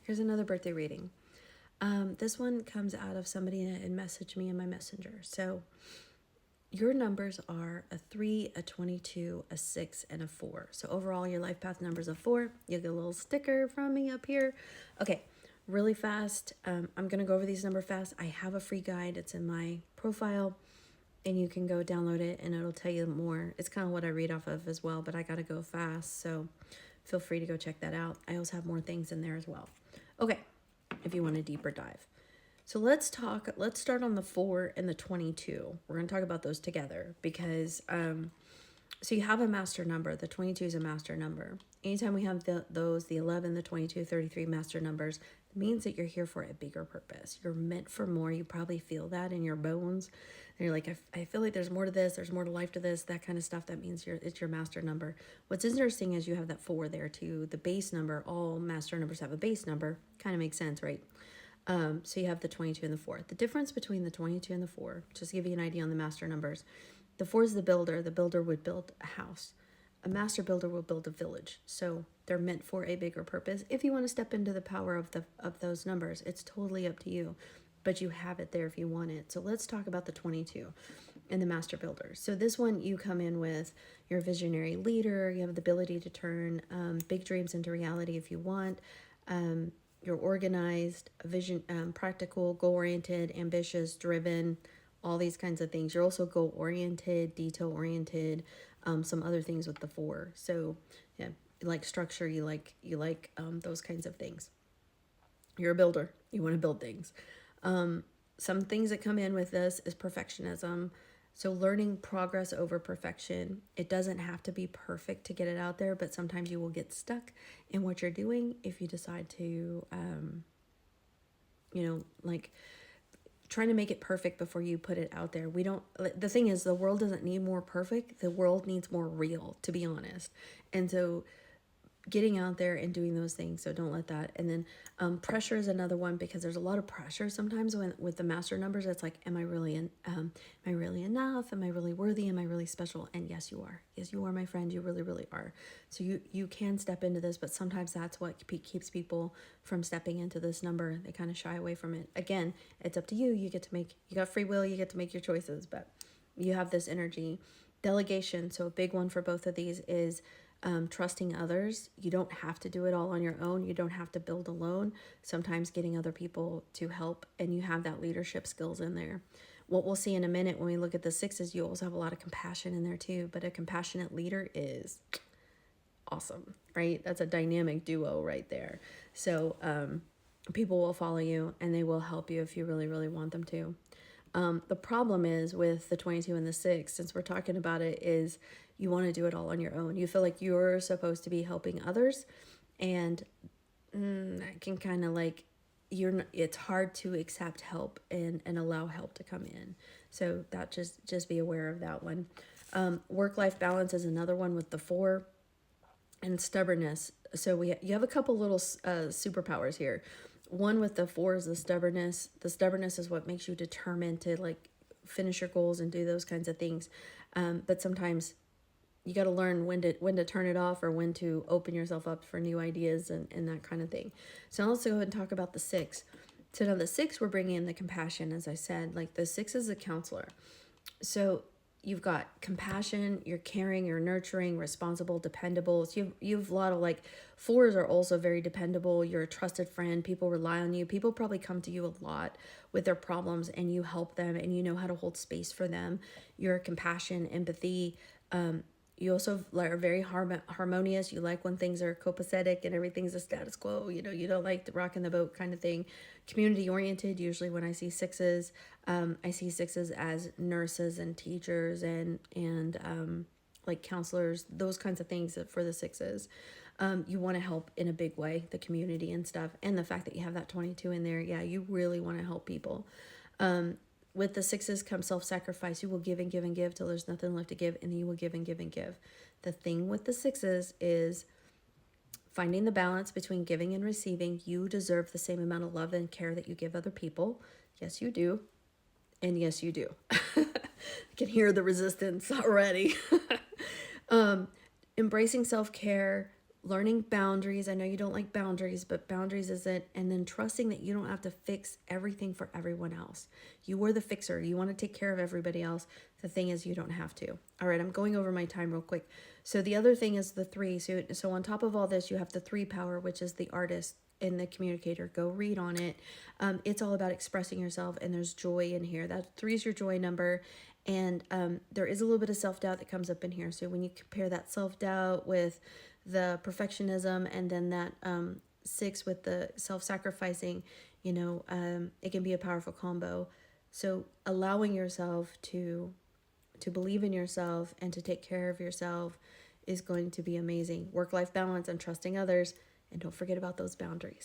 here's another birthday reading. This one comes out of somebody that had messaged me in my messenger. So your numbers are a 3, a 22, a 6, and a 4. So overall, your life path number is a 4. You get a little sticker from me up here. Okay, really fast. I'm going to go over these numbers fast. I have a free guide. It's in my profile, and you can go download it, and it'll tell you more. It's kind of what I read off of as well, but I got to go fast, so feel free to go check that out. I also have more things in there as well. Okay, if you want a deeper dive. So let's start on the 4 and the 22. We're going to talk about those together because, so you have a master number. The 22 is a master number. Anytime we have the 11, the 22, 33 master numbers, it means that you're here for a bigger purpose. You're meant for more. You probably feel that in your bones. And you're like, I feel like there's more to this. There's more to life to this, that kind of stuff. That means it's your master number. What's interesting is you have that 4 there too. The base number, all master numbers have a base number. Kind of makes sense, right? So you have the 22 and the 4. The difference between the 22 and the 4, just to give you an idea on the master numbers, the 4 is the builder. The builder would build a house. A master builder will build a village. So they're meant for a bigger purpose. If you want to step into the power of those numbers, it's totally up to you. But you have it there if you want it. So let's talk about the 22 and the master builder. So this one, you come in with your visionary leader. You have the ability to turn big dreams into reality if you want. You're organized, vision, practical, goal-oriented, ambitious, driven, all these kinds of things. You're also goal-oriented, detail-oriented, some other things with the 4. So, yeah, you like structure, you like those kinds of things. You're a builder. You want to build things. Some things that come in with this is perfectionism. So learning progress over perfection. It doesn't have to be perfect to get it out there, but sometimes you will get stuck in what you're doing if you decide to, like trying to make it perfect before you put it out there. The thing is, the world doesn't need more perfect. The world needs more real, to be honest. And so getting out there and doing those things, so don't let that. And then pressure is another one, because there's a lot of pressure sometimes with the master numbers. It's like, am I really enough? Am I really worthy? Am I really special? And yes, you are. Yes, you are, my friend. You really, really are. So you can step into this, but sometimes that's what keeps people from stepping into this number. They kind of shy away from it. Again, it's up to you. You got free will. You get to make your choices, but you have this energy. Delegation. So a big one for both of these is trusting others. You don't have to do it all on your own. You don't have to build alone. Sometimes getting other people to help, and you have that leadership skills in there. What we'll see in a minute when we look at the 6s, you also have a lot of compassion in there too, but a compassionate leader is awesome, right? That's a dynamic duo right there. So people will follow you and they will help you if you really, really want them to. The problem is with the 22 and the 6, since we're talking about it, is you want to do it all on your own. You feel like you're supposed to be helping others, and that can kind of like, it's hard to accept help and allow help to come in. So that just be aware of that one. Work-life balance is another one with the 4, and stubbornness. So you have a couple little superpowers here. One with the 4 is the stubbornness. The stubbornness is what makes you determined to like finish your goals and do those kinds of things. But sometimes you got to learn when to turn it off, or when to open yourself up for new ideas and that kind of thing. So let's go ahead and talk about the 6. So now the 6, we're bringing in the compassion, as I said. Like the 6 is a counselor. So you've got compassion, you're caring, you're nurturing, responsible, dependable. So you've a lot of like, 4s are also very dependable. You're a trusted friend. People rely on you. People probably come to you a lot with their problems, and you help them, and you know how to hold space for them. You're compassion, empathy. You also are very harmonious. You like when things are copacetic and everything's a status quo. You don't like the rocking the boat kind of thing. Community oriented. Usually when I see 6s, I see 6s as nurses and teachers and like counselors, those kinds of things for the 6s. You want to help in a big way, the community and stuff. And the fact that you have that 22 in there, yeah, you really want to help people. With the 6s comes self-sacrifice. You will give and give and give till there's nothing left to give, and then you will give and give and give. The thing with the 6s is finding the balance between giving and receiving. You deserve the same amount of love and care that you give other people. Yes, you do. And yes, you do. I can hear the resistance already. Embracing self-care, learning boundaries. I know you don't like boundaries, but boundaries is it. And then trusting that you don't have to fix everything for everyone else. You are the fixer. You want to take care of everybody else. The thing is, you don't have to. All right, I'm going over my time real quick. So the other thing is the three. So on top of all this, you have the three power, which is the artist and the communicator. Go read on it. It's all about expressing yourself, and there's joy in here. That three is your joy number. And there is a little bit of self-doubt that comes up in here. So when you compare that self-doubt with the perfectionism, and then that six with the self-sacrificing, it can be a powerful combo. So allowing yourself to believe in yourself and to take care of yourself is going to be amazing. Work-life balance and trusting others, and don't forget about those boundaries.